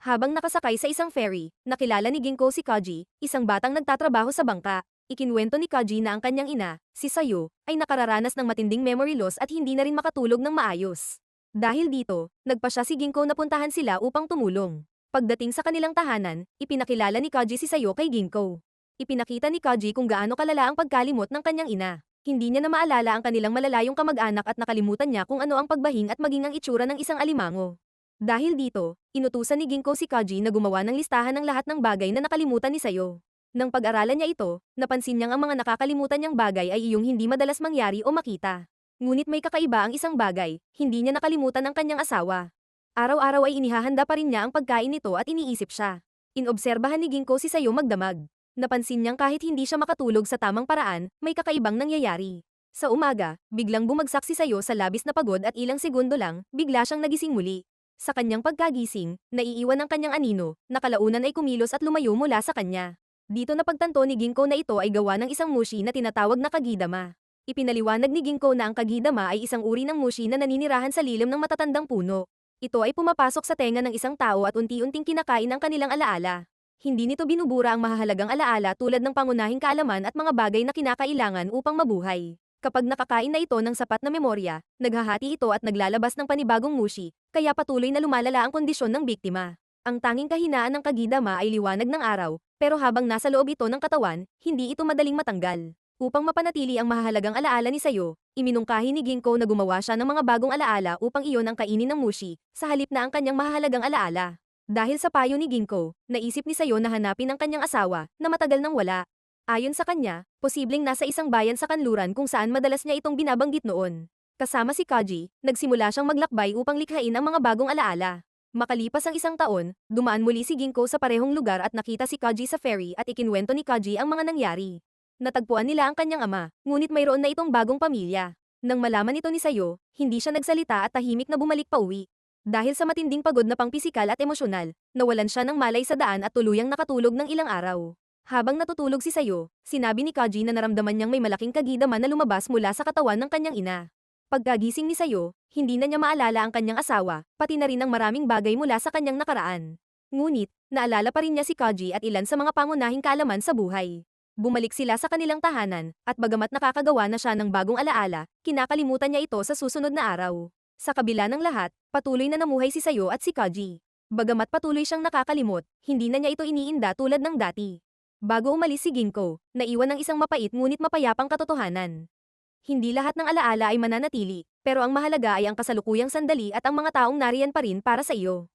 Habang nakasakay sa isang ferry, nakilala ni Ginko si Kaji, isang batang nagtatrabaho sa bangka. Ikinwento ni Kaji na ang kanyang ina, si Sayo, ay nakararanas ng matinding memory loss at hindi na rin makatulog ng maayos. Dahil dito, nagpa siya si Ginko na puntahan sila upang tumulong. Pagdating sa kanilang tahanan, ipinakilala ni Kaji si Sayo kay Ginko. Ipinakita ni Kaji kung gaano kalala ang pagkalimot ng kanyang ina. Hindi niya na maalala ang kanilang malalayong kamag-anak at nakalimutan niya kung ano ang pagbahing at maging ang itsura ng isang alimango. Dahil dito, inutusan ni Ginko si Kaji na gumawa ng listahan ng lahat ng bagay na nakalimutan ni Sayo. Nang pag-aralan niya ito, napansin niyang ang mga nakakalimutan niyang bagay ay iyong hindi madalas mangyari o makita. Ngunit may kakaiba ang isang bagay, hindi niya nakalimutan ang kanyang asawa. Araw-araw ay inihahanda pa rin niya ang pagkain nito at iniisip siya. Inobserbahan ni Ginko si Sayo magdamag. Napansin niyang kahit hindi siya makatulog sa tamang paraan, may kakaibang nangyayari. Sa umaga, biglang bumagsak si Sayo sa labis na pagod at ilang segundo lang, bigla siyang nagising muli. Sa kanyang pagkagising, naiiwan ang kanyang anino, na kalaunan ay kumilos at lumayo mula sa kanya. Dito napagtanto ni Ginko na ito ay gawa ng isang mushi na tinatawag na kagidama. Ipinaliwanag ni Ginko na ang kagidama ay isang uri ng mushi na naninirahan sa lilim ng matatandang puno. Ito ay pumapasok sa tenga ng isang tao at unti-unting kinakain ang kanilang alaala. Hindi nito binubura ang mahahalagang alaala tulad ng pangunahing kaalaman at mga bagay na kinakailangan upang mabuhay. Kapag nakakain na ito ng sapat na memorya, naghahati ito at naglalabas ng panibagong mushi, kaya patuloy na lumalala ang kondisyon ng biktima. Ang tanging kahinaan ng kagidama ay liwanag ng araw, pero habang nasa loob ito ng katawan, hindi ito madaling matanggal. Upang mapanatili ang mahahalagang alaala ni Sayo, iminungkahi ni Ginko na gumawa siya ng mga bagong alaala upang iyon ang kainin ng mushi, sa halip na ang kanyang mahahalagang alaala. Dahil sa payo ni Ginko, naisip ni Sayo na hanapin ang kanyang asawa, na matagal nang wala. Ayon sa kanya, posibleng nasa isang bayan sa kanluran kung saan madalas niya itong binabanggit noon. Kasama si Kaji, nagsimula siyang maglakbay upang likhain ang mga bagong alaala. Makalipas ang isang taon, dumaan muli si Ginko sa parehong lugar at nakita si Kaji sa ferry at ikinwento ni Kaji ang mga nangyari. Natagpuan nila ang kanyang ama, ngunit mayroon na itong bagong pamilya. Nang malaman ito ni Sayo, hindi siya nagsalita at tahimik na bumalik pa uwi. Dahil sa matinding pagod na pangpisikal at emosyonal, nawalan siya ng malay sa daan at tuluyang nakatulog ng ilang araw. Habang natutulog si Sayo, sinabi ni Kaji na naramdaman niyang may malaking kagidama na lumabas mula sa katawan ng kanyang ina. Pagkagising ni Sayo, hindi na niya maalala ang kanyang asawa, pati na rin ang maraming bagay mula sa kanyang nakaraan. Ngunit, naalala pa rin niya si Kaji at ilan sa mga pangunahing kaalaman sa buhay. Bumalik sila sa kanilang tahanan, at bagamat nakakagawa na siya ng bagong alaala, kinakalimutan niya ito sa susunod na araw. Sa kabila ng lahat, patuloy na namuhay si Sayo at si Kaji. Bagamat patuloy siyang nakakalimot, hindi na niya ito iniinda tulad ng dati. Bago umalis si Ginko, naiwan ng isang mapait ngunit mapayapang katotohanan. Hindi lahat ng alaala ay mananatili, pero ang mahalaga ay ang kasalukuyang sandali at ang mga taong nariyan pa rin para sa iyo.